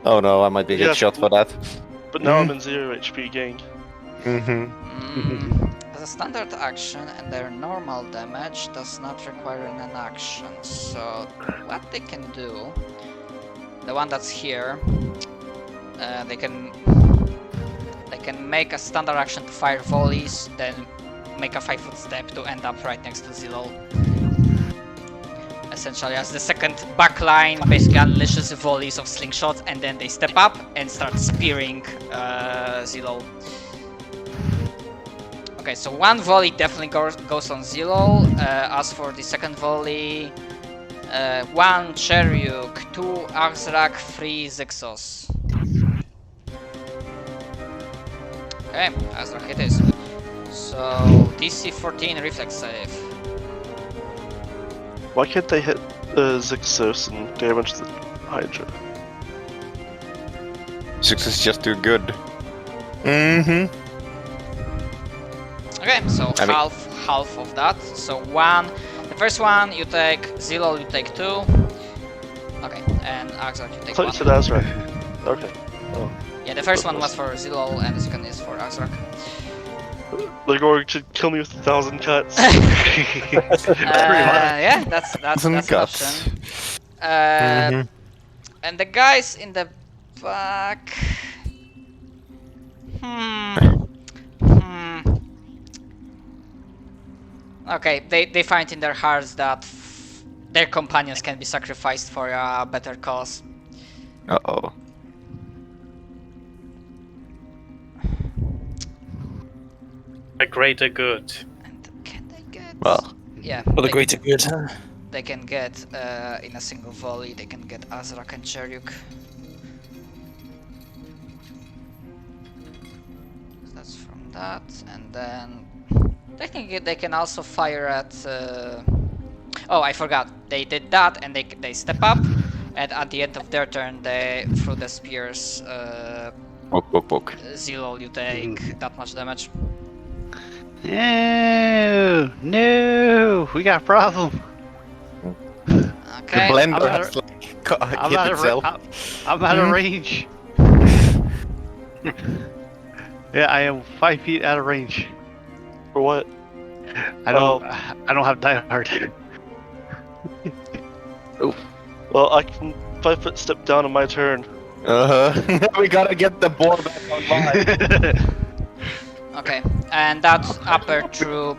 Oh no, I might be get Yeah. shot for that. But now I'm in 0 HP gang. As a standard action, and their normal damage does not require an action. So what they can do, the one that's here, they can make a standard action to fire volleys, then make a 5-foot step to end up right next to Zilol. Essentially, as the second backline basically unleashes volleys of slingshots, and then they step up and start spearing Zilol. Okay, so one volley definitely goes on Zilol. As for the second volley, 1 Cheryuk, 2 Axrak, 3 Zixos. Okay, Axrak it is. So DC 14 reflex save. Why can't they hit the Zixos and damage the Hydra? Six is just too good. Okay, so I mean- half of that. So the first one you take, Zilol you take 2. Okay, and Axrak you I take thought 1. you said Azrak. Okay. Oh. Yeah, the first one was for Zilol and the second is for Axrak. They're going to kill me with 1,000 cuts. Yeah, that's Some an cuts. option. And the guys in the back. Okay, they find in their hearts that their companions can be sacrificed for a better cause. Uh-oh. A greater good. And can they get? Well. Yeah. For the they- greater good. They can get in a single volley. They can get Azrak and Cheryuk. That's from that, and then technically they can also fire at. Oh, I forgot. They did that, and they step up, and at the end of their turn, they through the spears. Poke. Zilol, you take that much damage. No, we got a problem. Okay. The blender I'm out has like I'm hit out of itself. I'm out of range. Yeah, I am 5 feet out of range. For what? I don't have Die Hard. Well, I can 5-foot step down on my turn. We gotta get the boar back online. Okay, and that upper troop.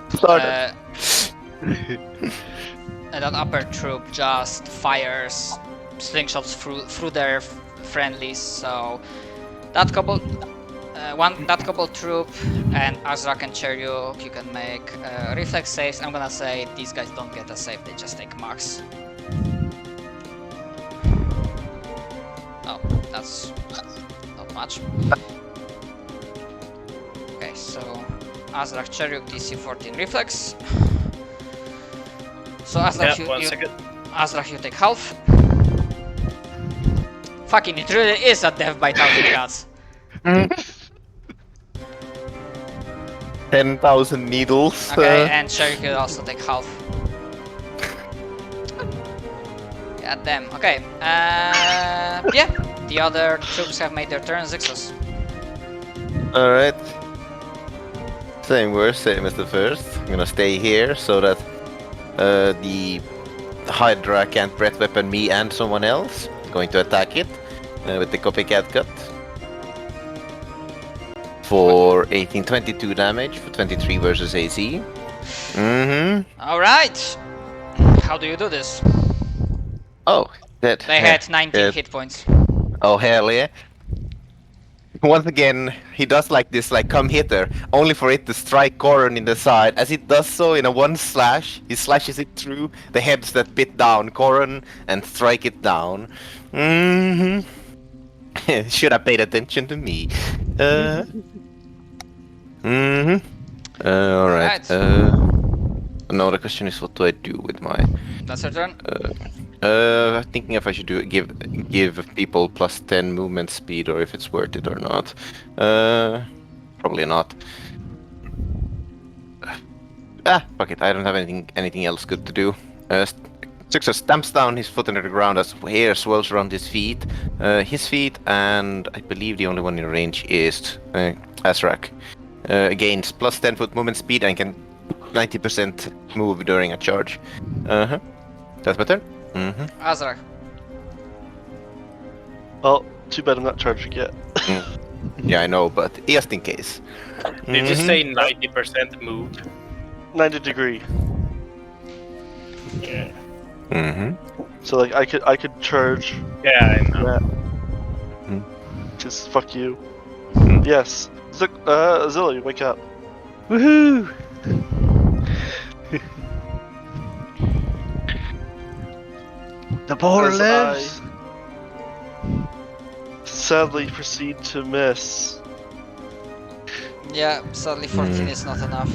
And that upper troop just fires slingshots through their friendlies. So that couple troop and Azrak and Cheryuk, you can make reflex saves. I'm gonna say these guys don't get a save; they just take marks. Oh, that's not much. Okay, so Azrak, Cheryuk, DC 14 reflex. So Azrak, Yeah, 1 second. Azrak, you take half. Fucking, it really is a death by 1,000 cuts. 10,000 needles. Okay, and Cheryuk will also take half. God damn. Okay. Yeah. The other troops have made their turns. Zixos. Alright. Same as the first. I'm gonna stay here so that the Hydra can't breath weapon me and someone else. Going to attack it with the copycat cut. For 1822 damage for 23 versus AC. All right. How do you do this? Oh, Dead. They had 19 Dead. hit points. Oh hell yeah! Once again, he does like this, like come hitter, only for it to strike Goron in the side. As it does so, in a one slash, he slashes it through the heads that bit down Goron and strike it down. Should have paid attention to me. All right. Now the question is, what do I do with my? That's your turn. Thinking if I should give people plus 10 movement speed or if it's worth it or not. Probably not. Fuck it. I don't have anything else good to do. Success stamps down his foot into the ground as hair swirls around his feet, and I believe the only one in range is Azrak. Gains plus 10 foot movement speed and can 90% move during a charge. That's my turn. Azrak. Well, too bad I'm not charging yet. Yeah, I know, but just in case. Did you say 90% move? 90 degree. Yeah. So like I could charge Yeah, I know. that. Just fuck you. Yes. Zilly, wake up. Woohoo! The boar As lives. Sadly proceed to miss. Yeah, sadly 14 is not enough.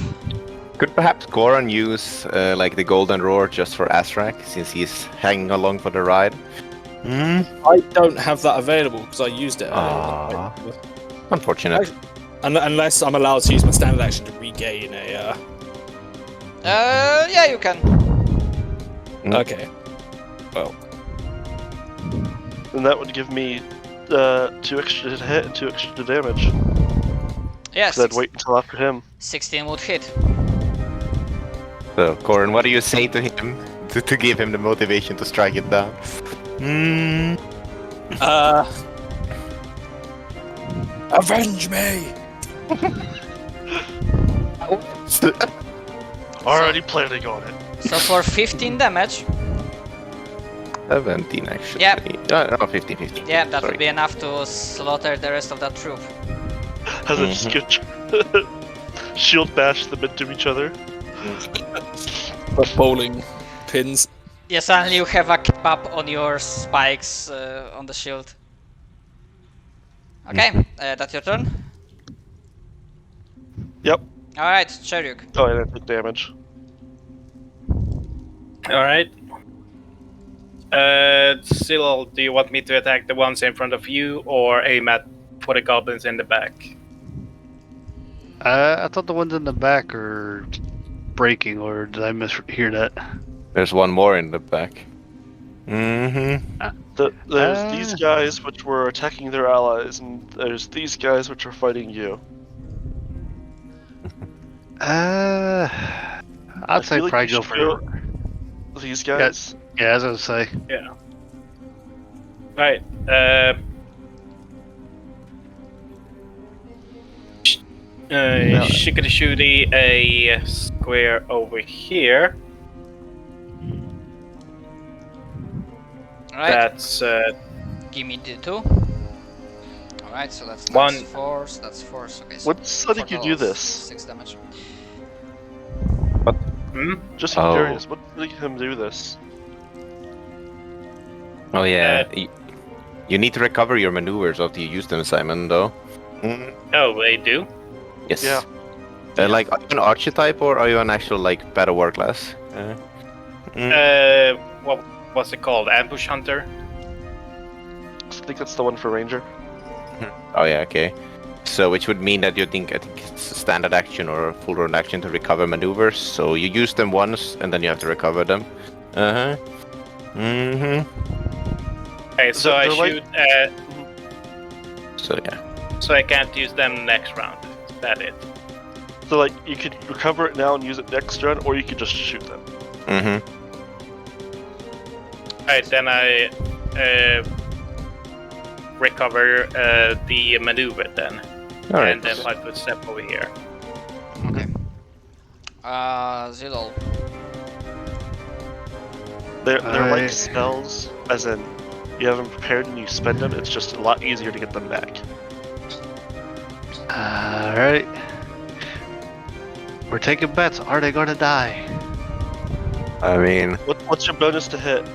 Could perhaps Goron use like the golden roar just for Azrak, since he's hanging along for the ride? I don't have that available because I used it earlier. Unfortunate. Unless I'm allowed to use my standard action to regain a. Yeah, you can. Okay. Well, And that would give me 2 extra to hit and 2 extra to damage. Yes. I'd wait until after him. 16 would hit. So, Goron, what do you say to him to give him the motivation to strike it down? avenge me! Already planning on it. So for 15 damage, 17 actually. Yeah. No, 15. yeah, that Sorry. would be enough to slaughter the rest of that troop. As I just get shield bash them into each other. Bowling pins. Yeah, suddenly you have a kebab on your spikes on the shield. Okay, that's your turn. Yep. Alright, Cheryuk. Oh, I didn't take damage. Alright. Syl, do you want me to attack the ones in front of you or aim at for the goblins in the back? I thought the ones in the back are breaking, or did I mishear that? There's one more in the back. There's these guys which were attacking their allies, and there's these guys which are fighting you. I'd say feel like probably you go should for These guys. Yeah, as I was say. Yeah. Right. Shikadashooty a square over here. Alright, That's give me the 2. Alright, so that's 4, so that's 4. So okay, so What's letting you do this? 6 damage. Just Oh. curious. What's letting him do this? Oh yeah. You need to recover your maneuvers after you use them, Simon, though. oh, they do. Yes. Yeah. Like, are you an archetype or are you an actual, like, battle war class? What's it called? Ambush hunter. I think that's the one for Ranger. Oh yeah, okay. So which would mean that I think it's a standard action or a full round action to recover maneuvers. So you use them once and then you have to recover them. Okay, so I They're like- shoot. So yeah. So I can't use them next round. Is that it? So like you could recover it now and use it next round, or you could just shoot them. Alright, then I recover the maneuver then. Alright. And then 5 foot step over here. Okay. Zilol. They're I- like spells. as in you have them prepared and you spend them, it's just a lot easier to get them back. Alright. We're taking bets. Are they gonna die? I mean, What's your bonus to hit?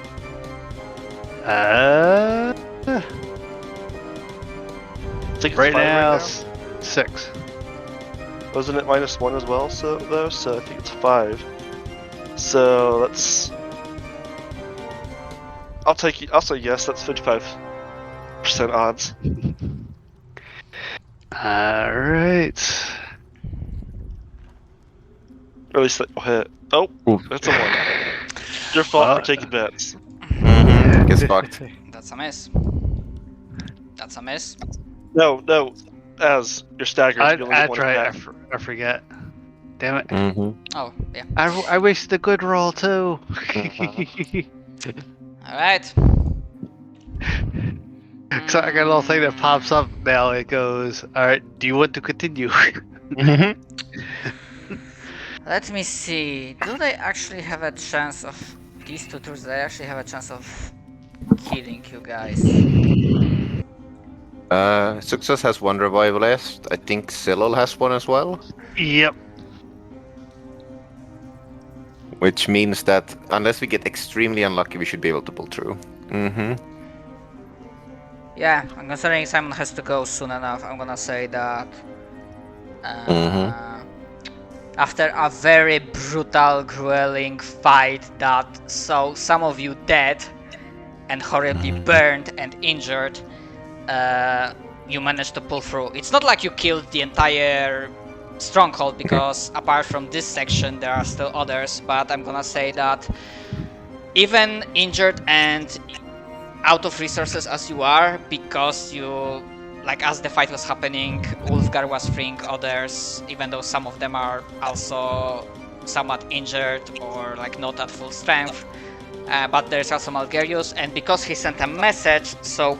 Uh, I think it's right 5 now, right 6. Wasn't it -1 as well? So I think it's 5. So that's. I'll say yes. That's 55% odds. Alright. Or at least that'll hit. Oh, Oof. that's a 1. Your fault for taking bets. gets fucked. That's a miss. That's a miss. No, as you're staggered. You only get That's one right. attack. I forget. Damn it. Oh, yeah. I wasted a good roll too. Alright. So I got a little thing that pops up now. It goes, alright, do you want to continue? Let me see. Do they actually have a chance of these two tours? They actually have a chance of killing you guys. Success has 1 revival left. I think Cellul has 1 as well. Yep. Which means that unless we get extremely unlucky, we should be able to pull through. Yeah, I'm considering Simon has to go soon enough. I'm gonna say that after a very brutal, grueling fight that saw some of you dead and horribly burned and injured, you managed to pull through. It's not like you killed the entire stronghold, because apart from this section there are still others, but I'm gonna say that even injured and out of resources as you are, because you, like, as the fight was happening, Wolfgar was freeing others, even though some of them are also somewhat injured or like not at full strength, but there's also Malgarius, and because he sent a message, so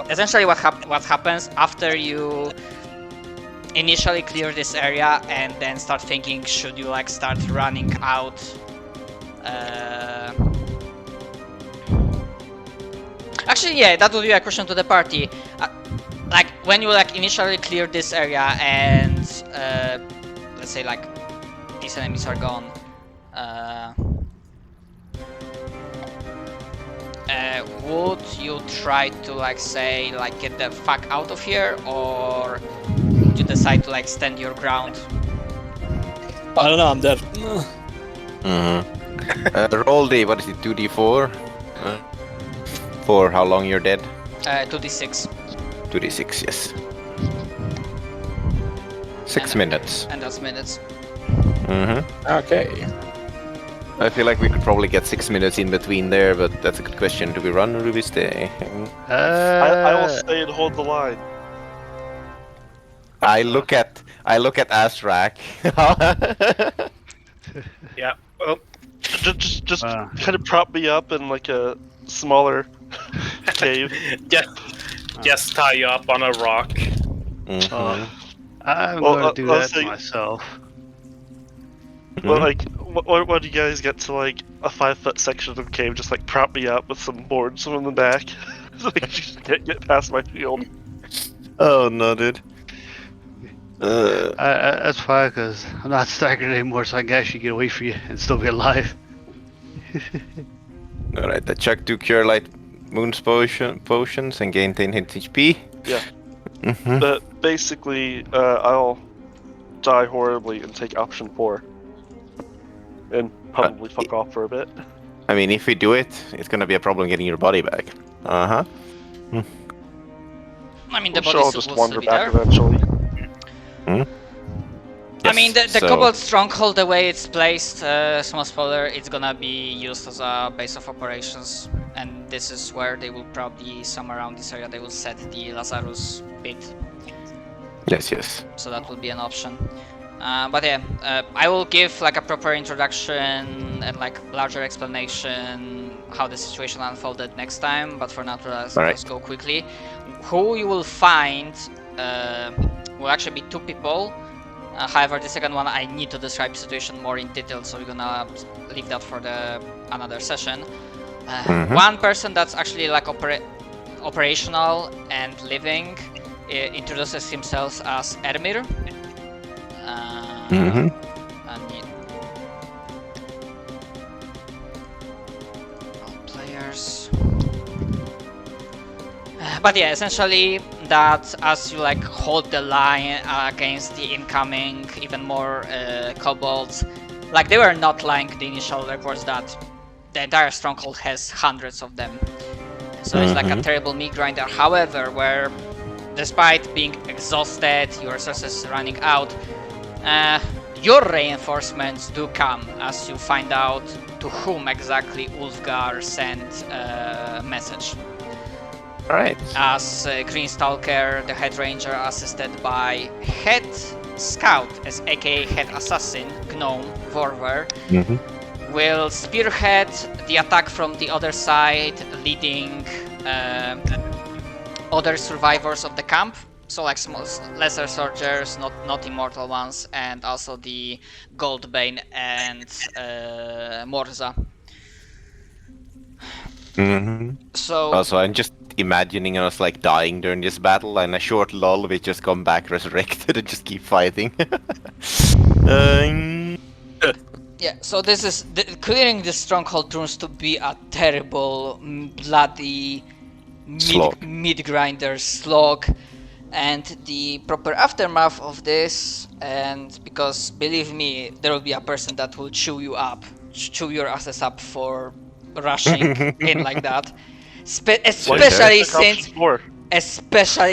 essentially what happens after you initially clear this area and then start thinking, should you like start running out, actually, yeah, that would be a question to the party. Like, when you like initially clear this area and let's say like these enemies are gone, would you try to like say like get the fuck out of here, or would you decide to like stand your ground? I don't know, I'm dead. Roll the, what is it, 2d4? For how long you're dead? 2d6. 2d6, yes. 6 minutes. And that's minutes. Okay. I feel like we could probably get 6 minutes in between there, but that's a good question. Do we run or do we stay? I will stay and hold the line. I look at Azrak. Yeah. Well, Just kind of prop me up in like a smaller cave. just tie you up on a rock. I'm Well, gonna do I'll that say- myself. Well, like, what do you guys get to like a 5-foot section of the cave? Just like prop me up with some boards from the back, so I just can't get past my shield. Oh no, dude. That's fine, because I'm not staggered anymore, so I can actually get away from you and still be alive. Alright, I check to cure light wounds potions and gain 10 hit HP. Yeah. But basically, I'll die horribly and take option 4. And probably fuck off for a bit. I mean, if we do it, it's gonna be a problem getting your body back. I mean, the I'm sure I'll bodies just will wander still be back there. eventually. I mean, the so- Cobalt Stronghold, the way it's placed, small spoiler, it's gonna be used as a base of operations, and this is where they will probably, somewhere around this area, they will set the Lazarus pit, Yes. so that will be an option. But yeah, I will give like a proper introduction and like larger explanation how the situation unfolded next time, but for now let's go quickly. Who you will find will actually be 2 people. However, the second one I need to describe the situation more in detail, so we're gonna leave that for another session. One person that's actually like operational and living introduces himself as Ermir. And all players. But yeah, essentially that as you like hold the line against the incoming even more kobolds, like they were not lying the initial reports that the entire stronghold has hundreds of them. So it's like a terrible meat grinder. However, where despite being exhausted, your resources running out, your reinforcements do come as you find out to whom exactly Ulfgar sent a message. Alright. As Green Stalker, the head ranger, assisted by head scout, as aka head assassin, Gnome Vorver, will spearhead the attack from the other side, leading other survivors of the camp. So like small, lesser soldiers, not immortal ones, and also the Goldbane and Morza. So Also, I'm just imagining us like dying during this battle, and a short lull, we just come back resurrected and just keep fighting. yeah, so this is clearing the stronghold turns to be a terrible, bloody meat grinder slog, and the proper aftermath of this. And because believe me, there will be a person that will chew you up, chew your asses up for rushing in like that. Especially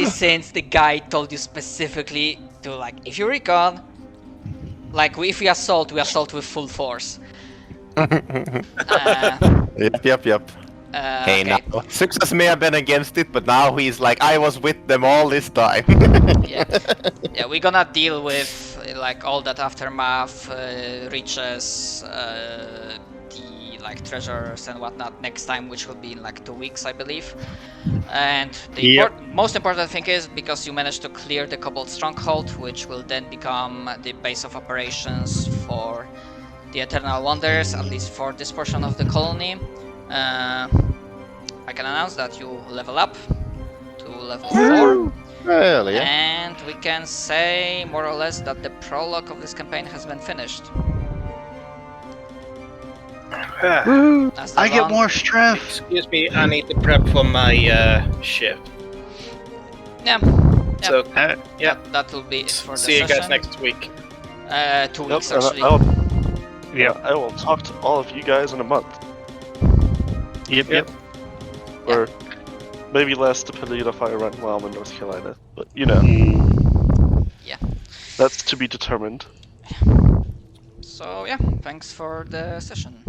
since the guy told you specifically to like, if you recon, like if we assault with full force. Yep. Hey, okay. now success may have been against it, but now he's like, I was with them all this time. yeah, we're gonna deal with like all that aftermath, riches, the like treasures and whatnot next time, which will be in like 2 weeks, I believe. And the most important thing is because you managed to clear the Kobold stronghold, which will then become the base of operations for the Eternal Wonders, at least for this portion of the colony. I can announce that you level up to level 4. Well, yeah. And we can say more or less that the prologue of this campaign has been finished. I get more strength. Excuse me, I need to prep for my shift. Yeah. So, That will be it for the see you session. guys next week. 2 weeks and actually. I will talk to all of you guys in a month. Yep. Or maybe less, depending on if I run while I'm in North Carolina. But, you know. Yeah. That's to be determined. So yeah, thanks for the session.